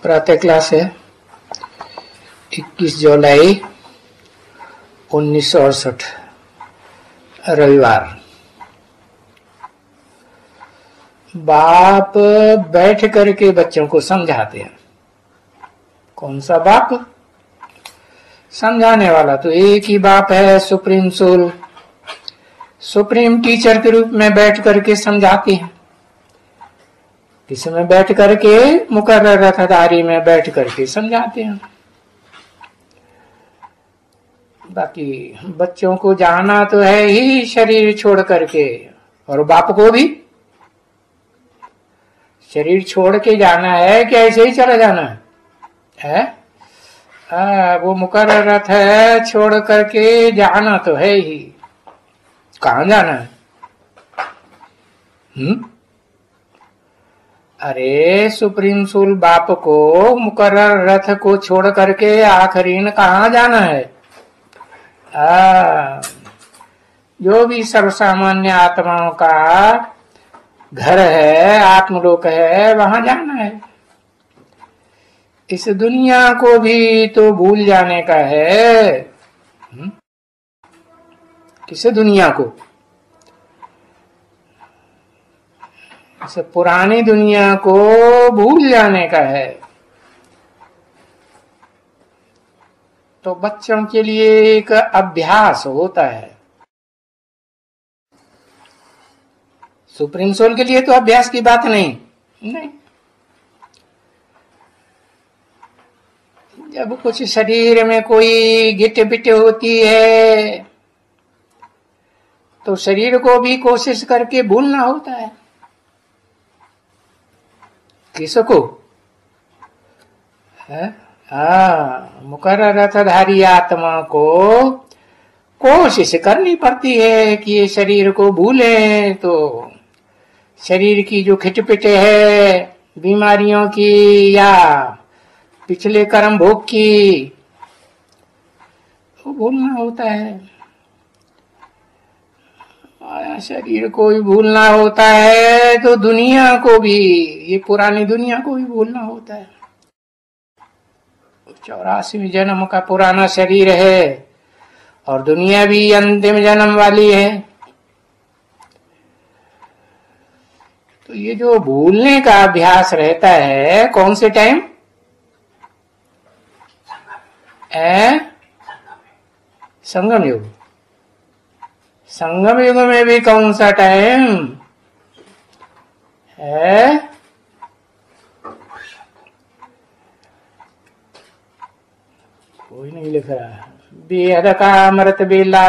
प्रातः क्लास है 21 जुलाई 1968 रविवार। बाप बैठ करके बच्चों को समझाते हैं। कौन सा बाप? समझाने वाला तो एक ही बाप है, सुप्रीम सोल। सुप्रीम टीचर के रूप में बैठ करके समझाते हैं। इसमें बैठ करके मुकर्रर रथधारी में बैठ करके समझाते हैं। बाकी बच्चों को जाना तो है ही शरीर छोड़ करके, और बाप को भी शरीर छोड़ के जाना है कि ऐसे ही चला जाना है? वो मुकर्रर रथ है, छोड़ करके जाना तो है ही। कहाँ जाना है? अरे सुप्रीम सोल बाप को मुकर्रर रथ को छोड़ करके आखिरीन कहाँ जाना है? जो भी सर्वसामान्य आत्माओं का घर है, आत्मलोक है, वहां जाना है। इस दुनिया को भी तो भूल जाने का है। किस दुनिया को? इस पुरानी दुनिया को भूल जाने का है। तो बच्चों के लिए एक अभ्यास होता है। सुप्रीम सोल के लिए तो अभ्यास की बात नहीं। जब कुछ शरीर में कोई गिट पिट होती है तो शरीर को भी कोशिश करके भूलना होता है। किसको? मुकर्रर रथधारी आत्मा को कोशिश करनी पड़ती है कि ये शरीर को भूले। तो शरीर की जो खिटपिट है बीमारियों की या पिछले कर्म भोग की, वो भूलना होता है। शरीर को भी भूलना होता है तो दुनिया को भी, ये पुरानी दुनिया को भी भूलना होता है। 84वें जन्म का पुराना शरीर है और दुनिया भी अंतिम जन्म वाली है। तो ये जो भूलने का अभ्यास रहता है कौन से टाइम? संगम युग। संगम युग में भी कौन सा टाइम है? कोई नहीं लिख रहा है। बेहद का अमृत बेला।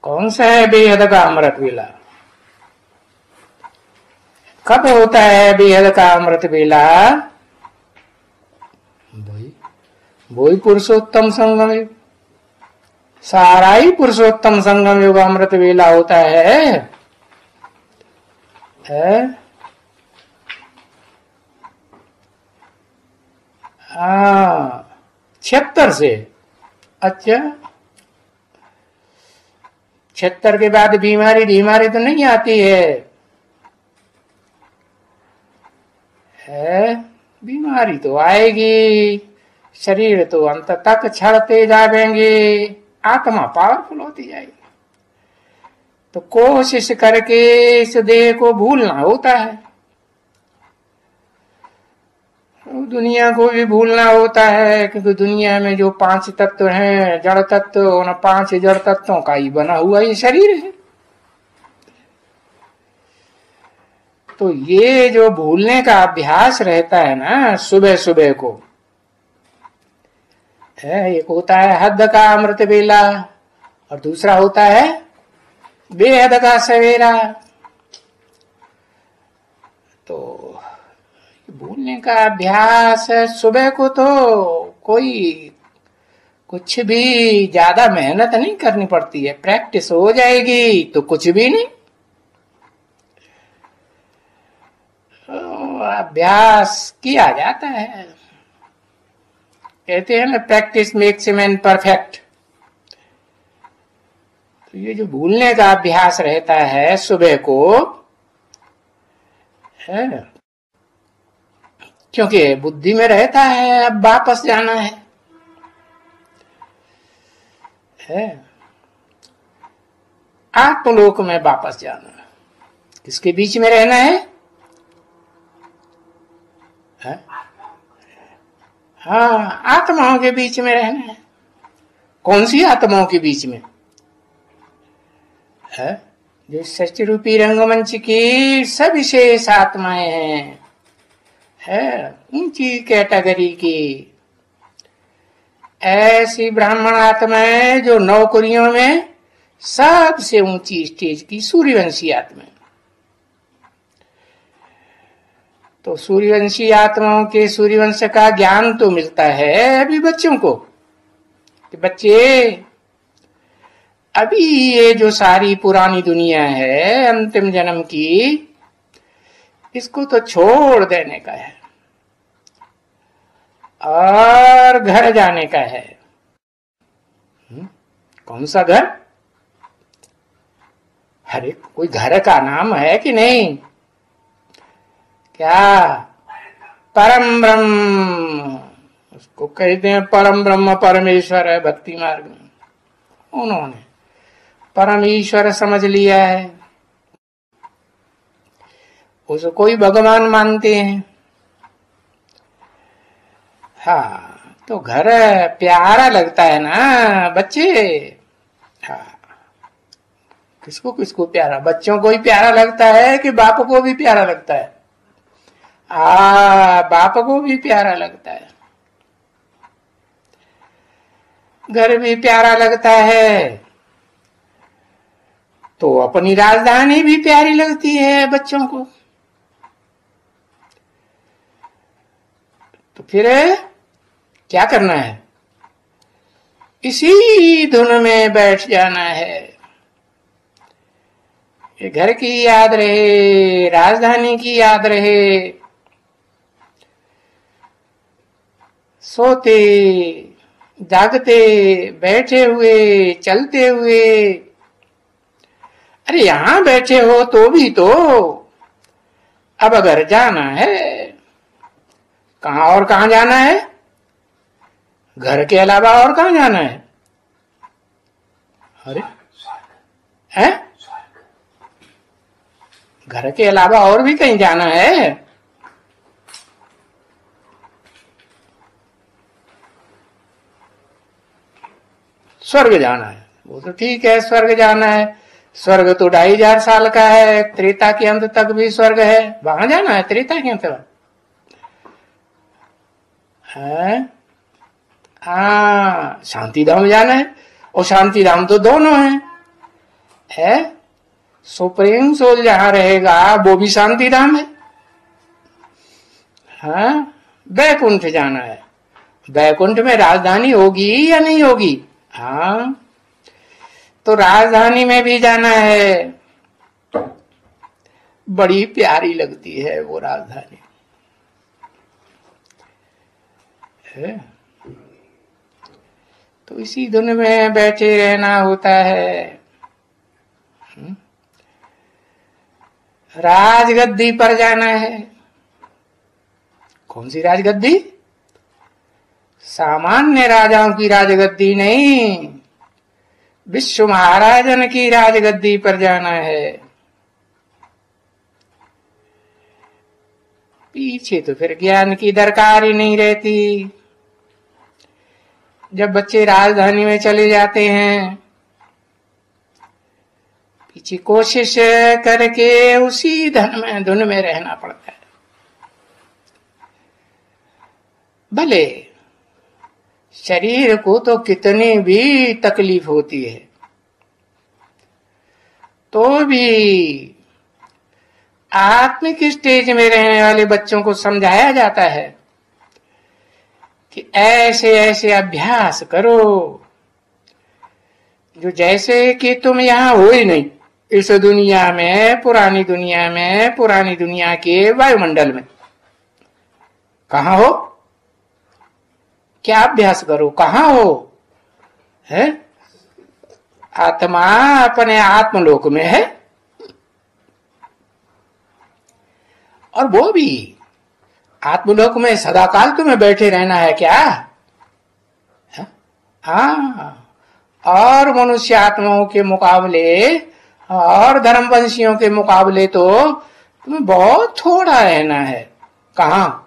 कौन सा है बेहद का अमृत बेला? कब होता है बेहद का अमृत बेला? वही पुरुषोत्तम संगम युग। सारा ही पुरुषोत्तम संगम युग अमृत वेला होता है। 76 से। अच्छा, 76 के बाद बीमारी तो नहीं आती है? बीमारी तो आएगी। शरीर तो अंत तक छड़ते जाएंगे, आत्मा पावरफुल होती जाएगी। तो कोशिश करके इस देह को भूलना होता है। दुनिया को भी भूलना होता है, क्योंकि दुनिया में जो 5 तत्व हैं, जड़ तत्व, उन 5 जड़ तत्वों का ही बना हुआ ये शरीर है। तो ये जो भूलने का अभ्यास रहता है ना सुबह सुबह को, एक होता है हद का अमृत बेला और दूसरा होता है बेहद का सवेरा। तो भूलने का अभ्यास सुबह को तो कोई कुछ भी ज्यादा मेहनत नहीं करनी पड़ती है, प्रैक्टिस हो जाएगी तो कुछ भी नहीं। अभ्यास किया जाता है। कहते हैं ना practice makes a man perfect. तो ये जो भूलने का अभ्यास रहता है सुबह को है, क्योंकि बुद्धि में रहता है अब वापस जाना है आत्मलोक में वापस जाना। किसके बीच में रहना है? हाँ, आत्माओं के बीच में रहना है। कौन सी आत्माओं के बीच में है? जो सच रूपी रंगमंच की सविशेष आत्माएं है ऊंची कैटेगरी की, ऐसी ब्राह्मण आत्माएं जो नौकरियों में सबसे ऊंची स्टेज की सूर्यवंशी आत्माएं। तो सूर्यवंशी आत्माओं के सूर्यवंश का ज्ञान तो मिलता है अभी बच्चों को कि बच्चे अभी ये जो सारी पुरानी दुनिया है अंतिम जन्म की, इसको तो छोड़ देने का है और घर जाने का है। कौन सा घर? अरे कोई घर का नाम है कि नहीं? क्या? परम ब्रह्म, उसको कहते हैं परम ब्रह्म परमेश्वर है। भक्ति मार्ग में उन्होंने परम ईश्वर समझ लिया है, उसको कोई भगवान मानते हैं। हाँ, तो घर प्यारा लगता है ना बच्चे। हाँ, किसको किसको प्यारा? बच्चों को ही प्यारा लगता है कि बाप को भी प्यारा लगता है? बाप को भी प्यारा लगता है, घर भी प्यारा लगता है, तो अपनी राजधानी भी प्यारी लगती है बच्चों को। तो फिर क्या करना है? इसी धुन में बैठ जाना है। ये घर की याद रहे, राजधानी की याद रहे, सोते जागते बैठे हुए चलते हुए। अरे यहां बैठे हो तो भी तो अब अगर जाना है, कहां और कहां जाना है? घर के अलावा और कहां जाना है? अरे है? घर के अलावा और भी कहीं जाना है? स्वर्ग जाना है। वो तो ठीक है, स्वर्ग जाना है। स्वर्ग तो 2500 साल का है, त्रेता के अंत तक भी स्वर्ग है, वहां जाना है त्रेता के अंत है। हाँ, शांति धाम जाना है। और शांति धाम तो दोनों है सुप्रीम सोल जहां रहेगा वो भी शांति धाम है। हाँ, बैकुंठ जाना है। बैकुंठ में राजधानी होगी या नहीं होगी? हाँ, तो राजधानी में भी जाना है। बड़ी प्यारी लगती है वो राजधानी है। तो इसी धुन में बैठे रहना होता है। राजगद्दी पर जाना है। कौन सी राजगद्दी? सामान्य राजाओं की राजगद्दी नहीं, विश्व महाराजन की राजगद्दी पर जाना है। पीछे तो फिर ज्ञान की दरकार ही नहीं रहती। जब बच्चे राजधानी में चले जाते हैं, पीछे कोशिश करके उसी धुन में रहना पड़ता है। भले शरीर को तो कितनी भी तकलीफ होती है, तो भी आत्मिक स्टेज में रहने वाले बच्चों को समझाया जाता है कि ऐसे ऐसे अभ्यास करो जो जैसे कि तुम यहां हो ही नहीं, इस दुनिया में, पुरानी दुनिया में, पुरानी दुनिया के वायुमंडल में। कहां हो? क्या अभ्यास करो? कहां हो? है? आत्मा अपने आत्मलोक में है, और वो भी आत्मलोक में सदाकाल तुम्हें बैठे रहना है क्या? हाँ, और मनुष्य आत्माओं के मुकाबले और धर्मवंशियों के मुकाबले तो तुम्हें बहुत थोड़ा रहना है। कहाँ?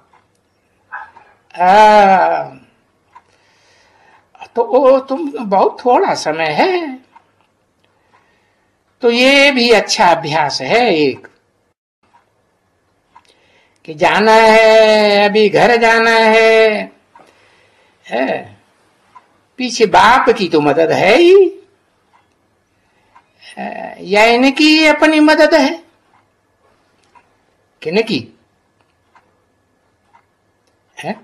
तो तुम बहुत थोड़ा समय है। तो ये भी अच्छा अभ्यास है एक, कि जाना है, अभी घर जाना है, पीछे बाप की तो मदद है ही, या इनकी अपनी मदद है? किनकी है?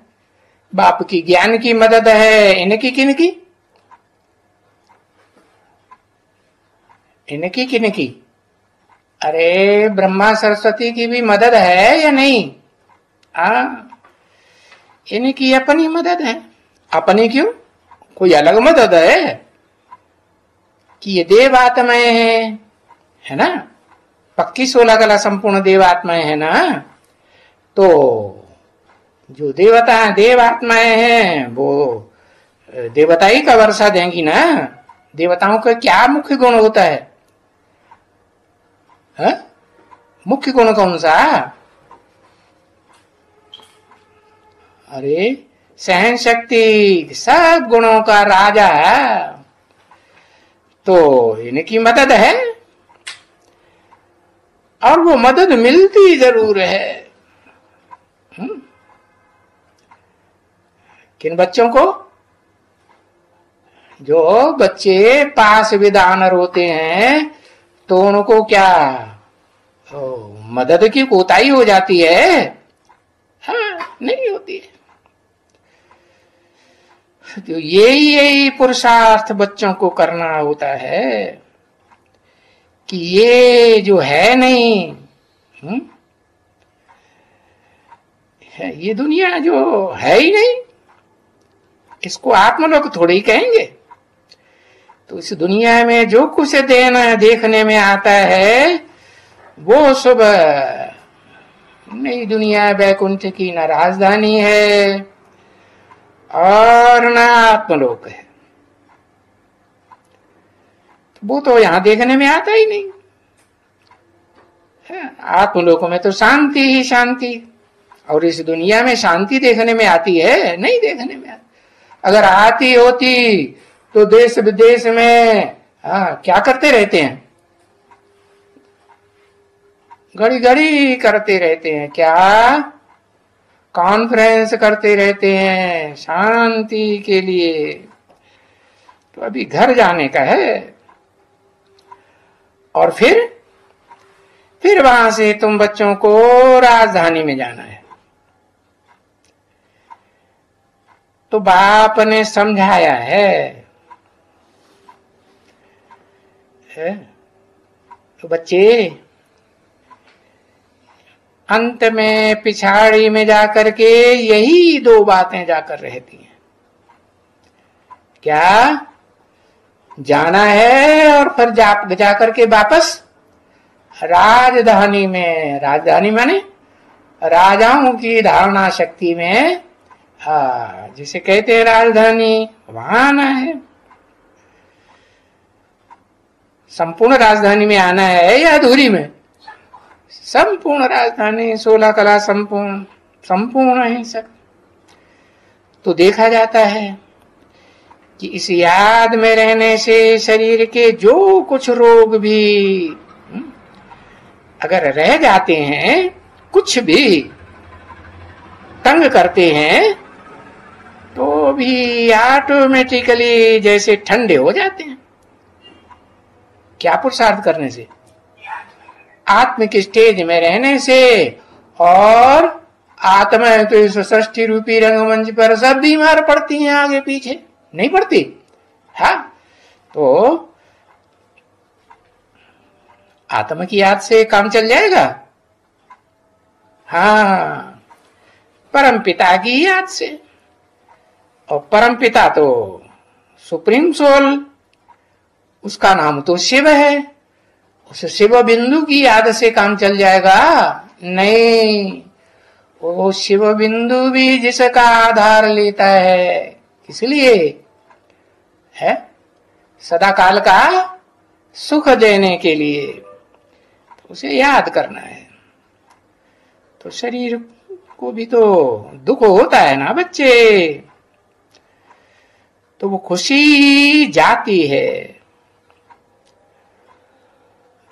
बाप की ज्ञान की मदद है, इनकी किनकी? इनकी किनकी? अरे ब्रह्मा सरस्वती की भी मदद है या नहीं? इनकी अपनी मदद है। अपनी क्यों? कोई अलग मदद है कि ये देवात्माएं है ना, पक्की 16 कला संपूर्ण देवात्माएं है ना। तो जो देवता देवात्माएं हैं वो देवता ही का वर्षा देंगी ना। देवताओं का क्या मुख्य गुण होता है? मुख्य गुण कौन सा? अरे सहन शक्ति, सब गुणों का राजा है। तो इनकी मदद है, और वो मदद मिलती जरूर है। किन बच्चों को? जो बच्चे पास विदानर होते हैं तो उनको क्या मदद की कोताही हो जाती है? हाँ, नहीं होती है। तो यही पुरुषार्थ बच्चों को करना होता है कि ये जो है नहीं, ये दुनिया जो है ही नहीं, इसको आत्मलोक थोड़ी कहेंगे। तो इस दुनिया में जो कुछ देखने में आता है वो सब नई दुनिया बैकुंठ की न राजधानी है और न आत्मलोक है। तो वो तो यहां देखने में आता ही नहीं। आत्मलोक में तो शांति ही शांति, और इस दुनिया में शांति देखने में आती है? नहीं देखने में आती। अगर आती होती तो देश विदेश में क्या करते रहते हैं? घड़ी घड़ी करते रहते हैं क्या? कॉन्फ्रेंस करते रहते हैं शांति के लिए। तो अभी घर जाने का है, और फिर वहां से तुम बच्चों को राजधानी में जाना है। तो बाप ने समझाया है, तो बच्चे अंत में पिछाड़ी में जाकर के यही दो बातें जाकर रहती हैं। क्या? जाना है और फिर जाकर के वापस राजधानी में। राजधानी माने राजाओं की धारणा शक्ति में, जिसे कहते हैं राजधानी, वहां आना है। संपूर्ण राजधानी में आना है या अधूरी में? संपूर्ण राजधानी, 16 कला संपूर्ण है सब। तो देखा जाता है कि इस याद में रहने से शरीर के जो कुछ रोग भी अगर रह जाते हैं, कुछ भी तंग करते हैं, तो भी ऑटोमेटिकली जैसे ठंडे हो जाते हैं। क्या पुरुषार्थ करने से? आत्मिक स्टेज में रहने से। और आत्मा तो इस सृष्टि रूपी रंगमंच पर सब बीमार पड़ती हैं, आगे पीछे नहीं पड़ती। हाँ, तो आत्मा की याद से काम चल जाएगा। हाँ, परम पिता की याद से। और परम पिता तो सुप्रीम सोल, उसका नाम तो शिव है। उस शिव बिंदु की याद से काम चल जाएगा? नहीं, वो शिव बिंदु भी जिसका आधार लेता है, इसलिए है सदा काल का सुख देने के लिए, तो उसे याद करना है। तो शरीर को भी तो दुख होता है ना बच्चे, तो वो खुशी जाती है।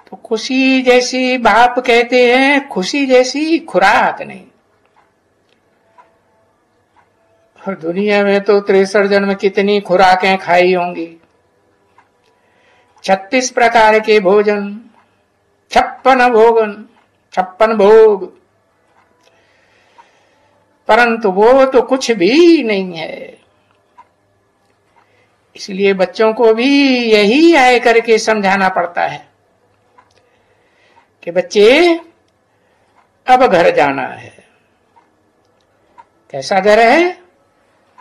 तो खुशी जैसी बाप कहते हैं, खुशी जैसी खुराक नहीं। और दुनिया में तो 63 जन्म कितनी खुराकें खाई होंगी, 36 प्रकार के भोजन, 56 भोग, परंतु वो तो कुछ भी नहीं है। इसलिए बच्चों को भी यही आए करके समझाना पड़ता है कि बच्चे अब घर जाना है। कैसा घर है?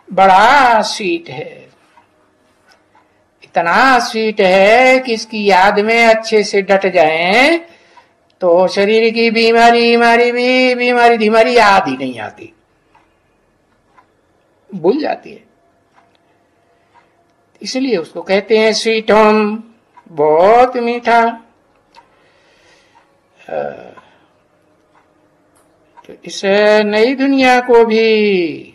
बड़ा स्वीट है, इतना स्वीट है कि इसकी याद में अच्छे से डट जाएं तो शरीर की बीमारी धीमारी याद ही नहीं आती, भूल जाती है। इसलिए उसको कहते हैं स्वीट होम, बहुत मीठा। तो इस नई दुनिया को भी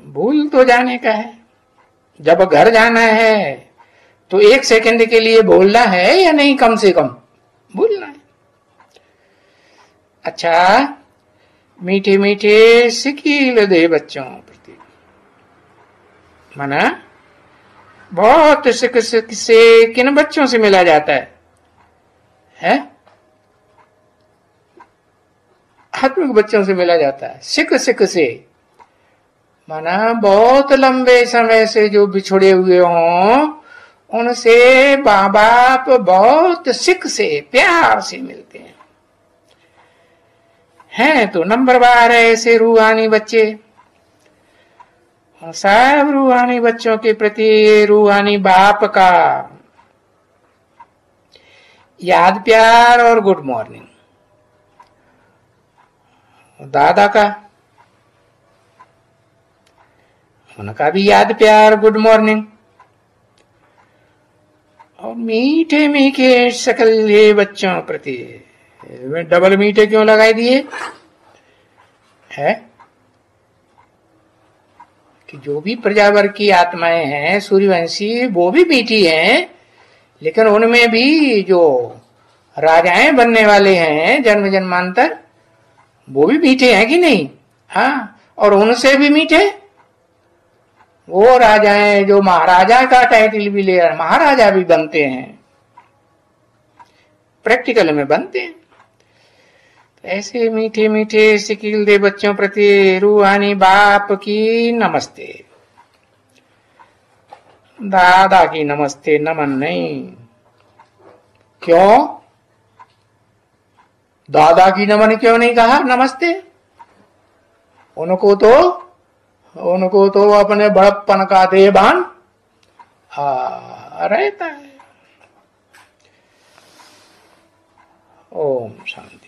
भूल तो जाने का है। जब घर जाना है तो 1 सेकंड के लिए बोलना है या नहीं, कम से कम भूलना है। अच्छा, मीठे मीठे सिकील दे बच्चों प्रति, माना बहुत सिक से किन बच्चों से मिला जाता है? आत्मिक बच्चों से मिला जाता है। सिक से माना बहुत लंबे समय से जो बिछुड़े हुए हों, उनसे माँ बाप बहुत सिक से प्यार से मिलते हैं। तो नंबर 12 ऐसे रूहानी बच्चे, सब रूहानी बच्चों के प्रति रूहानी बाप का याद प्यार और गुड मॉर्निंग, दादा का उनका भी याद प्यार गुड मॉर्निंग, और मीठे मीठे सकल बच्चों प्रति डबल मीठे क्यों लगाए दिए है कि जो भी प्रजावर की आत्माएं हैं सूर्यवंशी, वो भी मीठी हैं, लेकिन उनमें भी जो राजाएं बनने वाले हैं जन्म जन्मांतर, वो भी मीठे हैं कि नहीं? हाँ, और उनसे भी मीठे वो राजाएं जो महाराजा का टाइटल भी ले रहे, महाराजा भी बनते हैं, प्रैक्टिकल में बनते हैं। ऐसे मीठे मीठे सिकील दे बच्चों प्रति रूहानी बाप की नमस्ते, दादा की नमस्ते नमन नहीं। क्यों दादा की नमन क्यों नहीं कहा नमस्ते? उनको तो अपने बड़प्पन का देभान रहता है। ओम शांति।